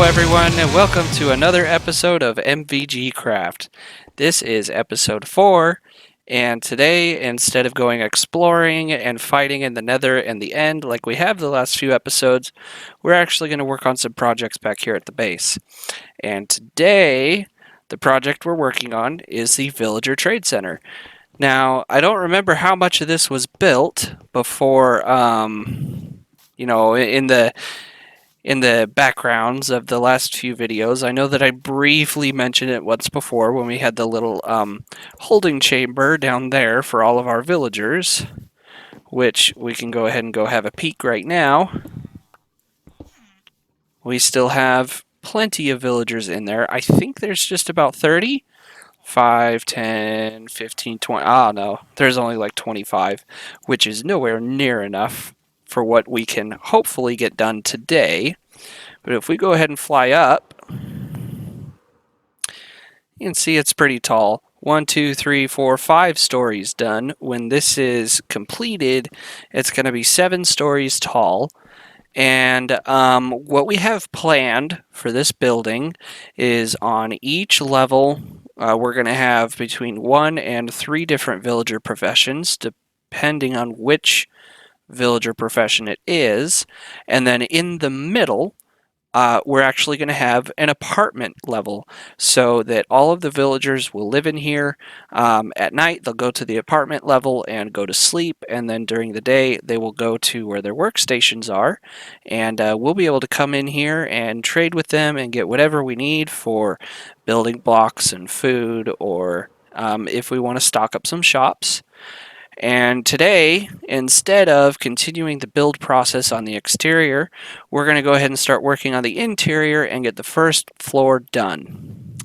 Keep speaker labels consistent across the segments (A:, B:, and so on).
A: everyone, and welcome to another episode of MvG Craft. This is episode 4, and today, instead of going exploring and fighting in the nether and the end like we have the last few episodes, we're actually going to work on some projects back here at the base. And today, the project we're working on is the Villager Trade Center. Now, I don't remember how much of this was built before, in the backgrounds of the last few videos. I know that I briefly mentioned it once before when we had the little holding chamber down there for all of our villagers, which we can go ahead and go have a peek right now. We still have plenty of villagers in there. I think there's just about 30. 5, 10, 15, 20. Ah, no. There's only like 25, which is nowhere near enough for what we can hopefully get done today. But if we go ahead and fly up, you can see it's pretty tall. 1, 2, 3, 4, 5 stories done. When this is completed, it's going to be 7 stories tall. And what we have planned for this building is on each level, we're going to have between 1 and 3 different villager professions, depending on which villager profession it is. And then in the middle, we're actually going to have an apartment level so that all of the villagers will live in here. At night, they'll go to the apartment level and go to sleep, and then during the day, they will go to where their workstations are, and we'll be able to come in here and trade with them and get whatever we need for building blocks and food, or if we want to stock up some shops. And today, instead of continuing the build process on the exterior, we're going to go ahead and start working on the interior and get the first floor done.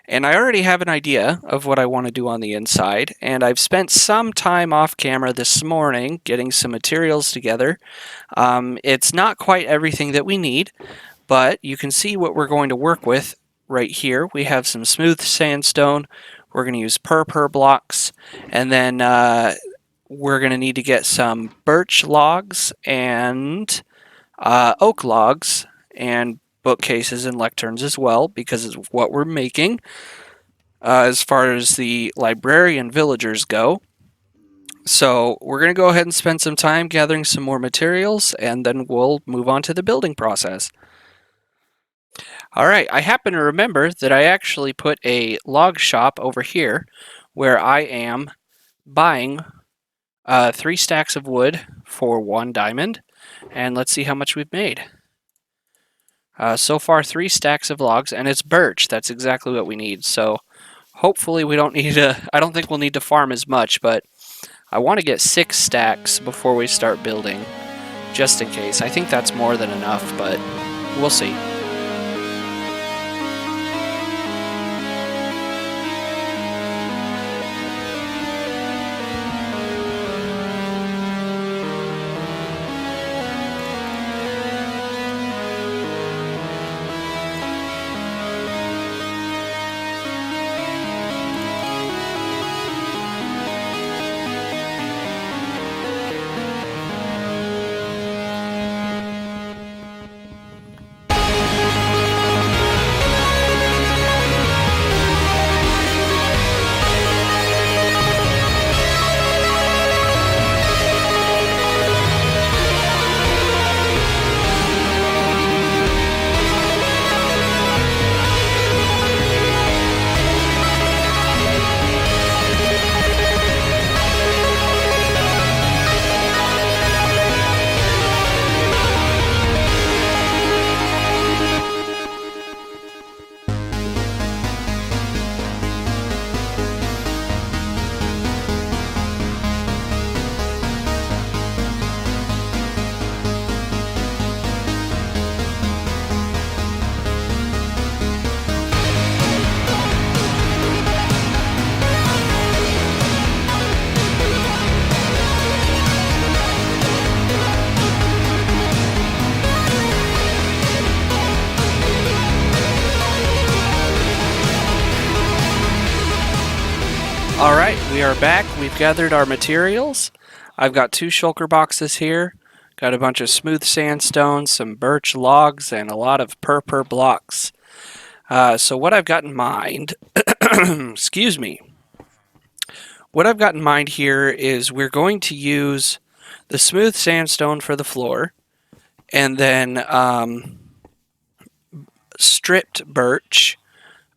A: And I already have an idea of what I want to do on the inside, and I've spent some time off camera this morning getting some materials together. It's not quite everything that we need, but you can see what we're going to work with right here. We have some smooth sandstone. We're going to use purpur blocks, and then we're going to need to get some birch logs and oak logs and bookcases and lecterns as well, because it's what we're making as far as the librarian villagers go. So we're going to go ahead and spend some time gathering some more materials, and then we'll move on to the building process. Alright, I happen to remember that I actually put a log shop over here where I am buying 3 stacks of wood for 1 diamond, and let's see how much we've made. So far 3 stacks of logs, and it's birch. That's exactly what we need, so hopefully we don't need to, I don't think we'll need to farm as much, but I want to get 6 stacks before we start building, just in case. I think that's more than enough, but we'll see. Alright, we are back. We've gathered our materials. I've got 2 shulker boxes here, Got a bunch of smooth sandstone, some birch logs, and a lot of purple blocks. So what I've got in mind, excuse me, what I've got in mind here is we're going to use the smooth sandstone for the floor, and then stripped birch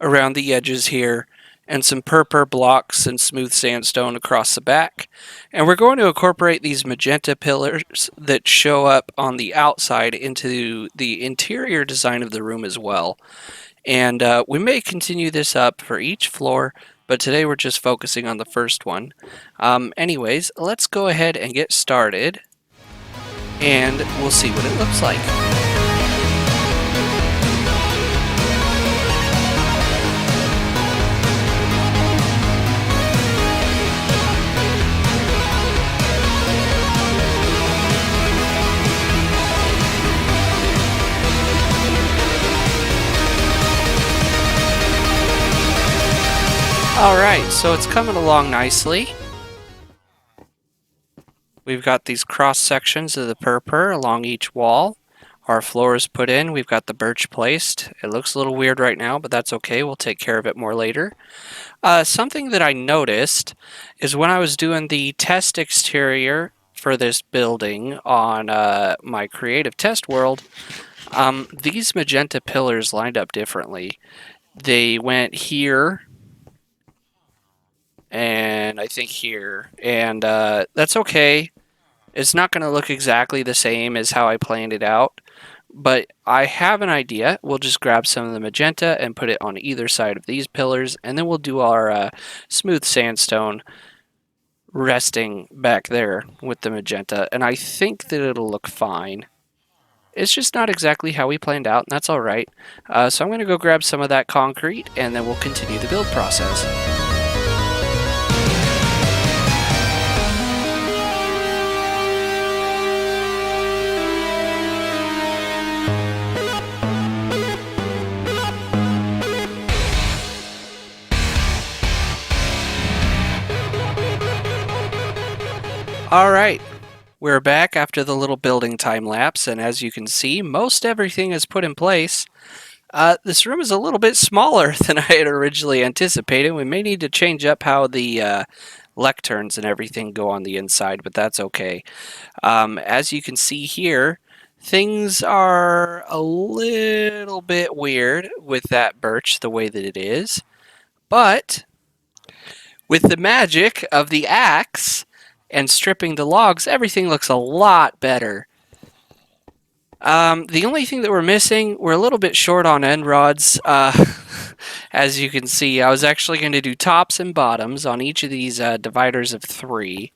A: around the edges here, and some purple blocks and smooth sandstone across the back. And we're going to incorporate these magenta pillars that show up on the outside into the interior design of the room as well. And we may continue this up for each floor, but today we're just focusing on the first one. Anyways, let's go ahead and get started, and we'll see what it looks like. Alright, so it's coming along nicely. We've got these cross sections of the purpur along each wall. Our floor is put in. We've got the birch placed. It looks a little weird right now, but that's okay. We'll take care of it more later. Something that I noticed is when I was doing the test exterior for this building on my creative test world, these magenta pillars lined up differently. They went here, and I think here, and that's okay. It's not going to look exactly the same as how I planned it out, but I have an idea. We'll just grab some of the magenta and put it on either side of these pillars, and then we'll do our smooth sandstone resting back there with the magenta, and I think that it'll look fine. It's just not exactly how we planned out, and that's all right. So I'm going to go grab some of that concrete, and then we'll continue the build process. Alright, we're back after the little building time lapse, and as you can see, most everything is put in place. This room is a little bit smaller than I had originally anticipated. We may need to change up how the lecterns and everything go on the inside, but that's okay. As you can see here, things are a little bit weird with that birch the way that it is, but with the magic of the axe and stripping the logs, everything looks a lot better. The only thing that we're missing, we're a little bit short on end rods. As you can see, I was actually going to do tops and bottoms on each of these dividers of 3.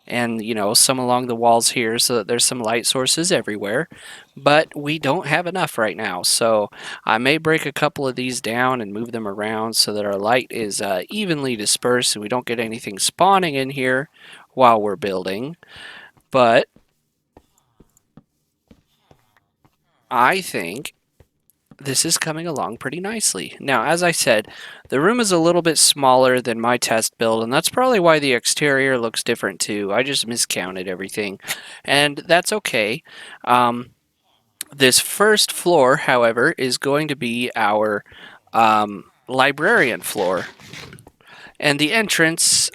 A: And, you know, some along the walls here so that there's some light sources everywhere. But we don't have enough right now. So I may break a couple of these down and move them around so that our light is evenly dispersed and we don't get anything spawning in here while we're building. But I think this is coming along pretty nicely. Now, as I said, the room is a little bit smaller than my test build, and that's probably why the exterior looks different too. I just miscounted everything, and that's okay. This first floor, however, is going to be our librarian floor, and the entrance,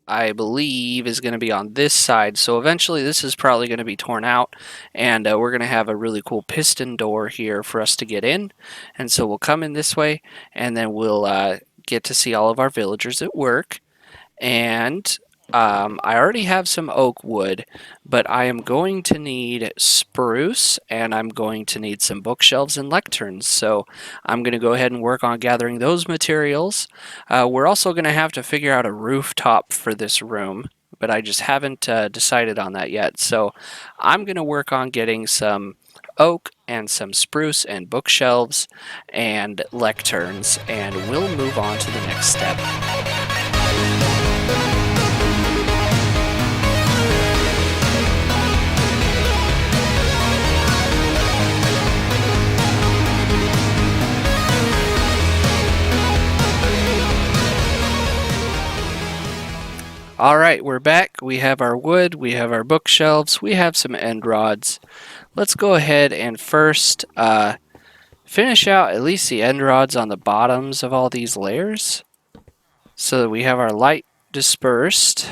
A: I believe, is going to be on this side. So eventually this is probably going to be torn out, and we're going to have a really cool piston door here for us to get in. And so we'll come in this way, and then we'll get to see all of our villagers at work. And I already have some oak wood, but I am going to need spruce, and I'm going to need some bookshelves and lecterns. So I'm going to go ahead and work on gathering those materials. We're also going to have to figure out a rooftop for this room, but I just haven't decided on that yet. So I'm going to work on getting some oak and some spruce and bookshelves and lecterns, and we'll move on to the next step. Alright, we're back. We have our wood, we have our bookshelves, we have some end rods. Let's go ahead and first finish out at least the end rods on the bottoms of all these layers so that we have our light dispersed.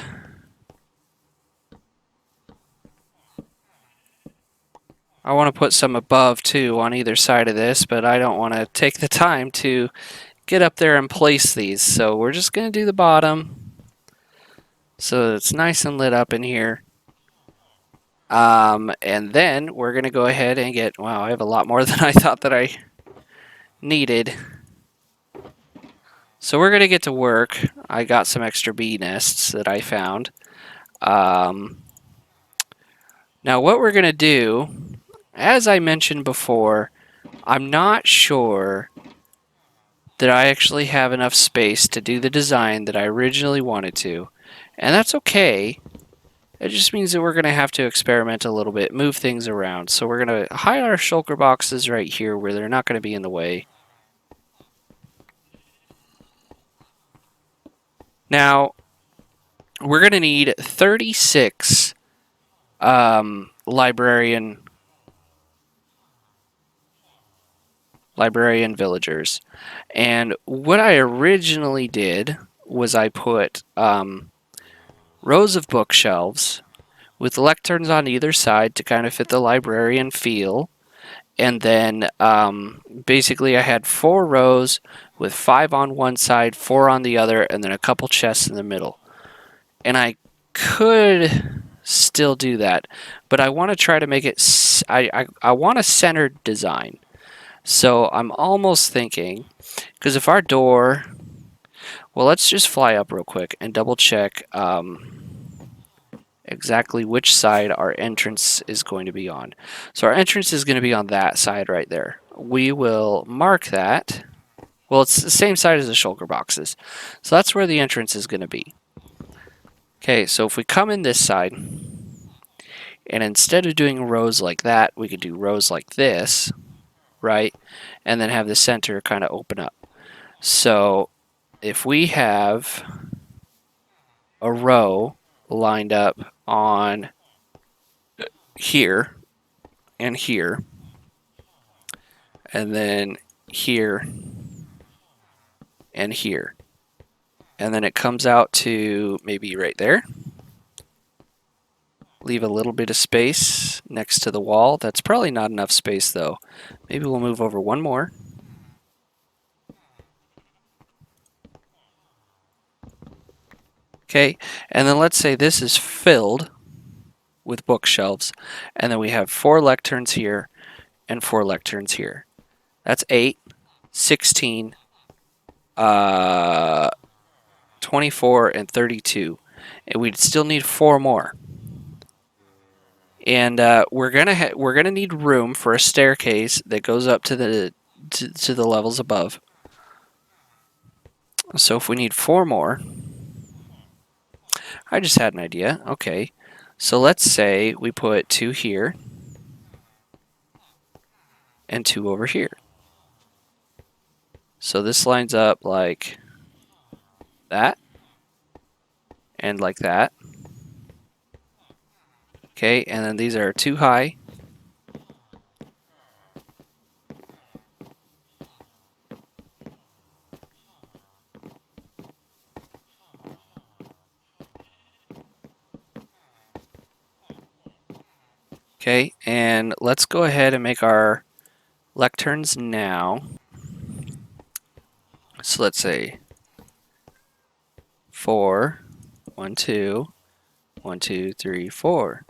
A: I want to put some above too on either side of this, but I don't want to take the time to get up there and place these. So we're just going to do the bottom so that it's nice and lit up in here. And then we're going to go ahead and get, wow, I have a lot more than I thought that I needed. So we're going to get to work. I got some extra bee nests that I found. Now what we're going to do, as I mentioned before, I'm not sure that I actually have enough space to do the design that I originally wanted to. And that's okay. It just means that we're going to have to experiment a little bit, move things around. So we're going to hide our shulker boxes right here where they're not going to be in the way. Now, we're going to need 36 librarian villagers. And what I originally did was I put rows of bookshelves with lecterns on either side to kind of fit the librarian feel. And then basically I had 4 rows with 5 on one side, 4 on the other, and then a couple chests in the middle. And I could still do that, but I want to try to make it, I want a centered design. So I'm almost thinking, because if our door, well, let's just fly up real quick and double check exactly which side our entrance is going to be on. So our entrance is going to be on that side right there. We will mark that. Well, it's the same side as the shulker boxes. So that's where the entrance is going to be. Okay, so if we come in this side, and instead of doing rows like that, we could do rows like this, right? And then have the center kind of open up. So if we have a row lined up on here and here, and then here and here, and then it comes out to maybe right there. Leave a little bit of space next to the wall. That's probably not enough space though. Maybe we'll move over one more. Okay, and then let's say this is filled with bookshelves, and then we have 4 lecterns here and 4 lecterns here. That's 8, 16, 24, and 32. And we'd still need 4 more. And we're gonna need room for a staircase that goes up to the levels above. So if we need 4 more, I just had an idea. Okay, so let's say we put 2 here and 2 over here. So this lines up like that and like that. Okay, and then these are 2 high. Okay, and let's go ahead and make our lecterns now. So let's say 4, 1, 2, 1, 2, 3, 4.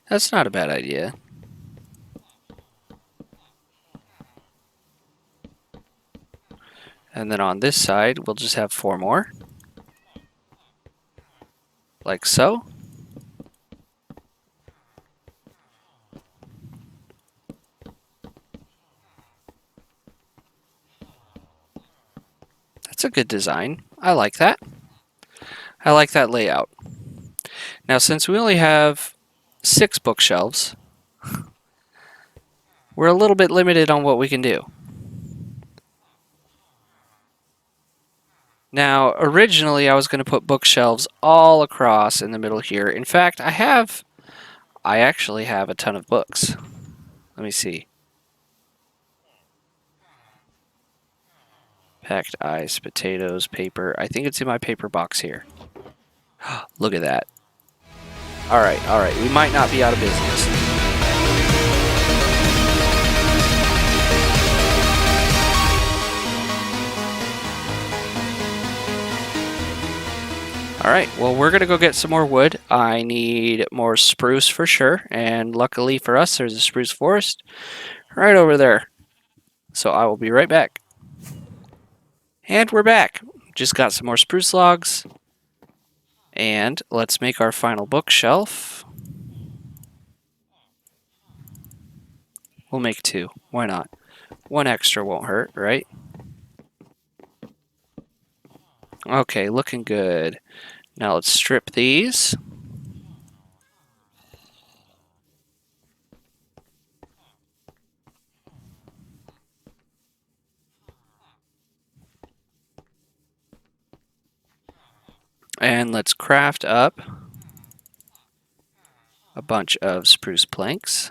A: That's not a bad idea. And then on this side, we'll just have 4 more. Like so. That's a good design. I like that. I like that layout. Now, since we only have 6 bookshelves, we're a little bit limited on what we can do. Now, originally I was going to put bookshelves all across in the middle here. In fact, I actually have a ton of books. Let me see. Packed ice, potatoes, paper. I think it's in my paper box here. Look at that. Alright, alright. We might not be out of business. Alright, well, we're going to go get some more wood. I need more spruce for sure. And luckily for us, there's a spruce forest right over there. So I will be right back. And we're back. Just got some more spruce logs. And let's make our final bookshelf. We'll make 2. Why not? 1 extra won't hurt, right? Okay, looking good. Now let's strip these. And let's craft up a bunch of spruce planks.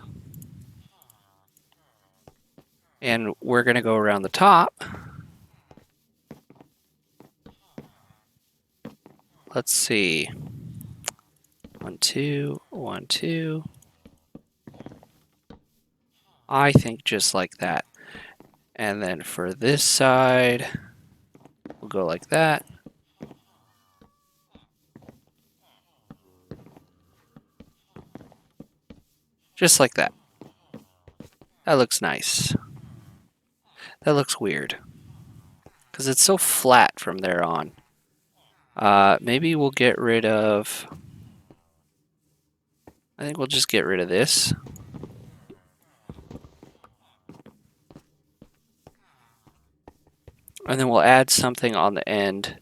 A: And we're going to go around the top. Let's see. 1, 2, 1, 2. I think just like that. And then for this side, we'll go like that. Just like that. That looks nice. That looks weird. Because it's so flat from there on. Maybe we'll get rid of... I think we'll just get rid of this. And then we'll add something on the end.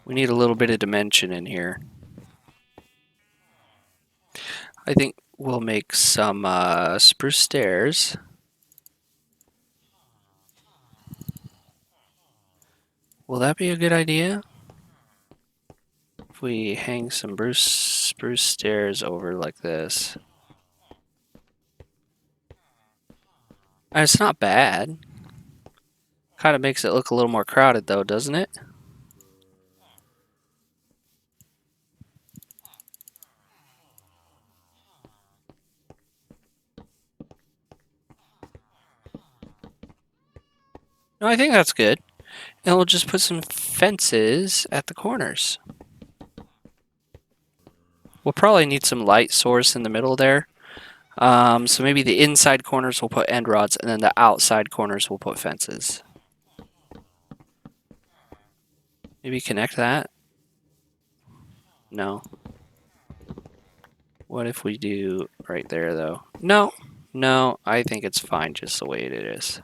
A: We need a little bit of dimension in here. I think we'll make some spruce stairs. Will that be a good idea? If we hang some spruce stairs over like this. And it's not bad. Kind of makes it look a little more crowded though, doesn't it? No, I think that's good. And we'll just put some fences at the corners. We'll probably need some light source in the middle there. So maybe the inside corners we'll put end rods, and then the outside corners we'll put fences. Maybe connect that? No. What if we do right there, though? No. No, I think it's fine just the way it is.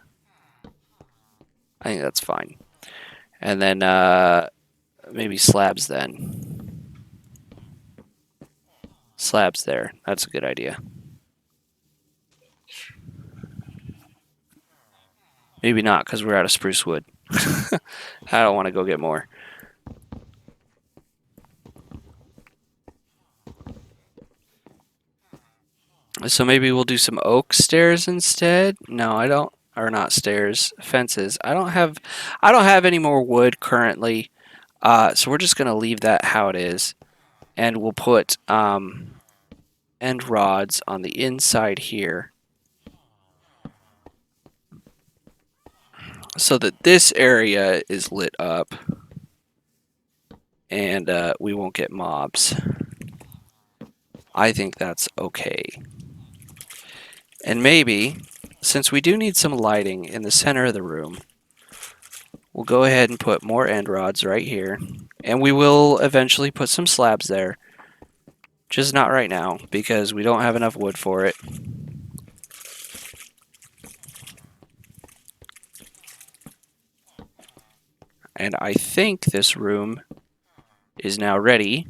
A: I think that's fine. And then maybe slabs then. Slabs there. That's a good idea. Maybe not, because we're out of spruce wood. I don't want to go get more. So maybe we'll do some oak stairs instead. No, I don't. Or not stairs, fences. I don't have any more wood currently. So we're just gonna leave that how it is, and we'll put end rods on the inside here, so that this area is lit up, and we won't get mobs. I think that's okay. And maybe, since we do need some lighting in the center of the room, we'll go ahead and put more end rods right here. And we will eventually put some slabs there. Just not right now, because we don't have enough wood for it. And I think this room is now ready,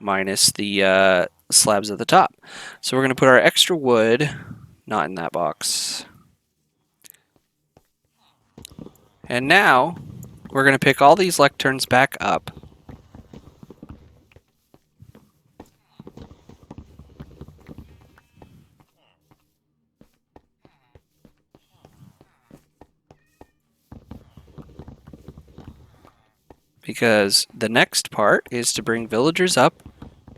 A: minus the slabs at the top. So we're going to put our extra wood Not in that box. And now, we're going to pick all these lecterns back up. Because the next part is to bring villagers up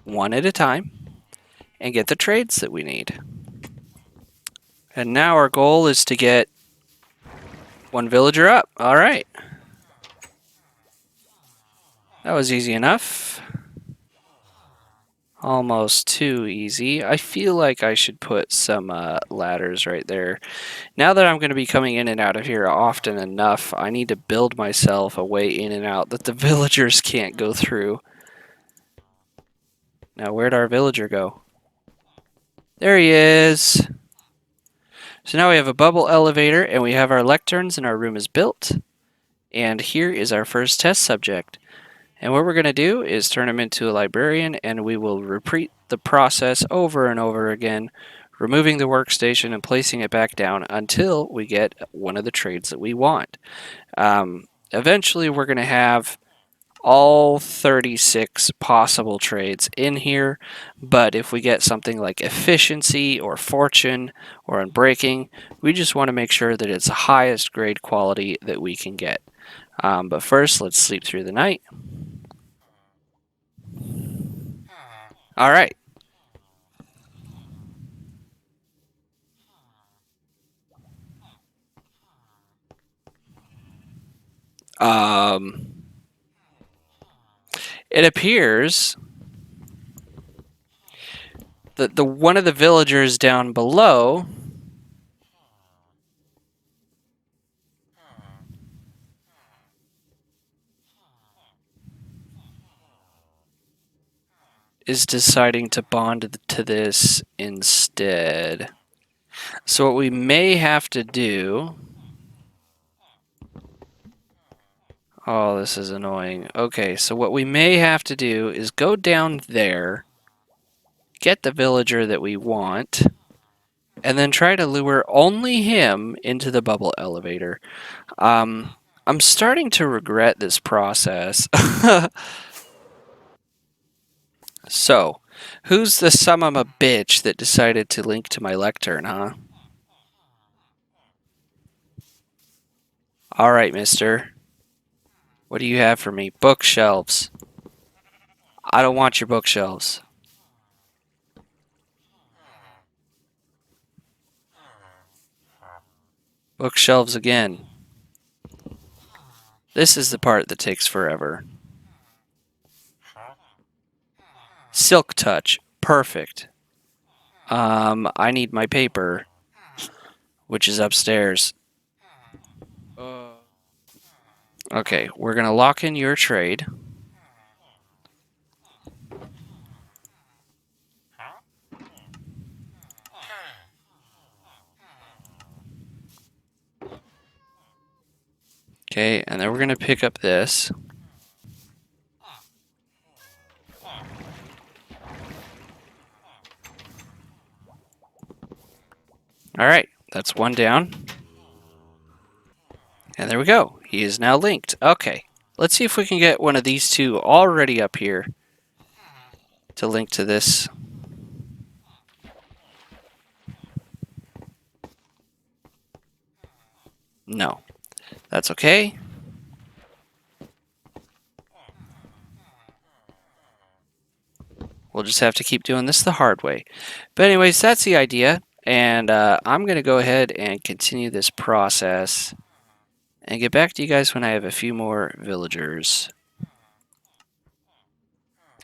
A: one at a time and get the trades that we need. And now our goal is to get one villager up. All right. That was easy enough. Almost too easy. I feel like I should put some ladders right there. Now that I'm going to be coming in and out of here often enough, I need to build myself a way in and out that the villagers can't go through. Now, where'd our villager go? There he is. So now we have a bubble elevator, and we have our lecterns, and our room is built. And here is our first test subject. And what we're going to do is turn him into a librarian, and we will repeat the process over and over again, removing the workstation and placing it back down until we get one of the trades that we want. Eventually, we're going to have all 36 possible trades in here, but if we get something like efficiency or fortune or unbreaking, we just want to make sure that it's the highest grade quality that we can get. But first, let's sleep through the night. All right. It appears that the one of the villagers down below is deciding to bond to this instead. So what we may have to do... Oh, this is annoying. Okay, so what we may have to do is go down there, get the villager that we want, and then try to lure only him into the bubble elevator. I'm starting to regret this process. So, who's the son of a bitch that decided to link to my lectern, huh? Alright, mister. What do you have for me? Bookshelves. I don't want your bookshelves. Bookshelves again. This is the part that takes forever. Silk touch. Perfect. I need my paper, which is upstairs. Okay, we're going to lock in your trade. Okay, and then we're going to pick up this. Alright, that's one down. And there we go. He is now linked. Okay, let's see if we can get one of these two already up here to link to this. No, that's okay. We'll just have to keep doing this the hard way. But anyways, that's the idea. And I'm going to go ahead and continue this process and get back to you guys when I have a few more villagers.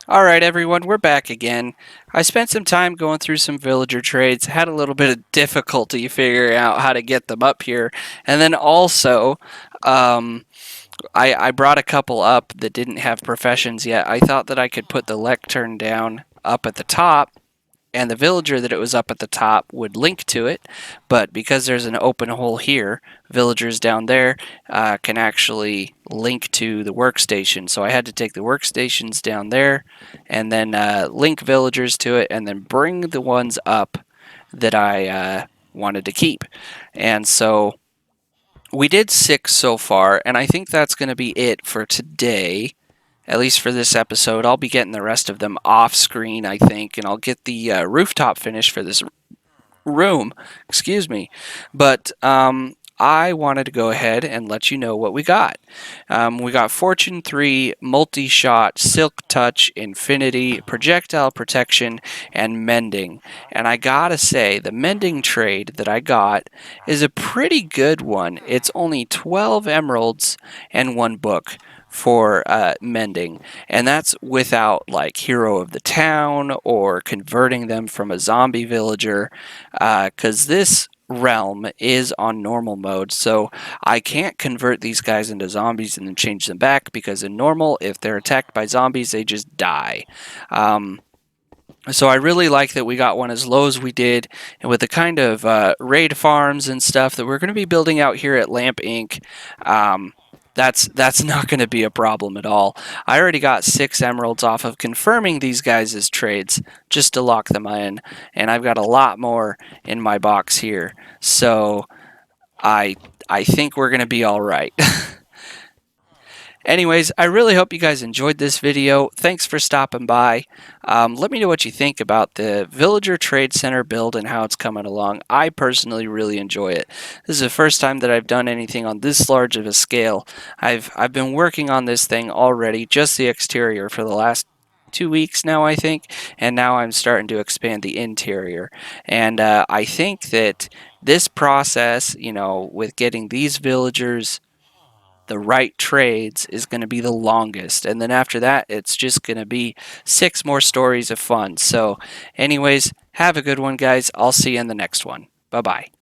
A: Alright everyone, we're back again. I spent some time going through some villager trades, had a little bit of difficulty figuring out how to get them up here, and then also, I brought a couple up that didn't have professions yet. I thought that I could put the lectern down up at the top, and the villager that it was up at the top would link to it, but because there's an open hole here, villagers down there can actually link to the workstation. So I had to take the workstations down there and then link villagers to it and then bring the ones up that I wanted to keep. And so we did 6 so far, and I think that's going to be it for today. At least for this episode. I'll be getting the rest of them off screen, I think, and I'll get the rooftop finished for this room. Excuse me. But I wanted to go ahead and let you know what we got. We got Fortune 3, Multi-Shot, Silk Touch, Infinity, Projectile Protection, and Mending. And I gotta say, the Mending trade that I got is a pretty good one. It's only 12 emeralds and 1 book for mending, and that's without like hero of the town or converting them from a zombie villager, because this realm is on normal mode, so I can't convert these guys into zombies and then change them back, because in normal, if they're attacked by zombies, they just die. So I really like that we got one as low as we did, and with the kind of raid farms and stuff that we're going to be building out here at Lamp Inc., that's not going to be a problem at all. I already got 6 emeralds off of confirming these guys as trades just to lock them in, and I've got a lot more in my box here. So I think we're going to be all right. Anyways, I really hope you guys enjoyed this video. Thanks for stopping by. Let me know what you think about the Villager Trade Center build and how it's coming along. I personally really enjoy it. This is the first time that I've done anything on this large of a scale. I've been working on this thing already, just the exterior, for the last 2 weeks now, I think, and now I'm starting to expand the interior. And I think that this process, with getting these villagers the right trades is going to be the longest, and then after that it's just going to be 6 more stories of fun. So anyways, have a good one, guys. I'll see you in the next one. Bye bye.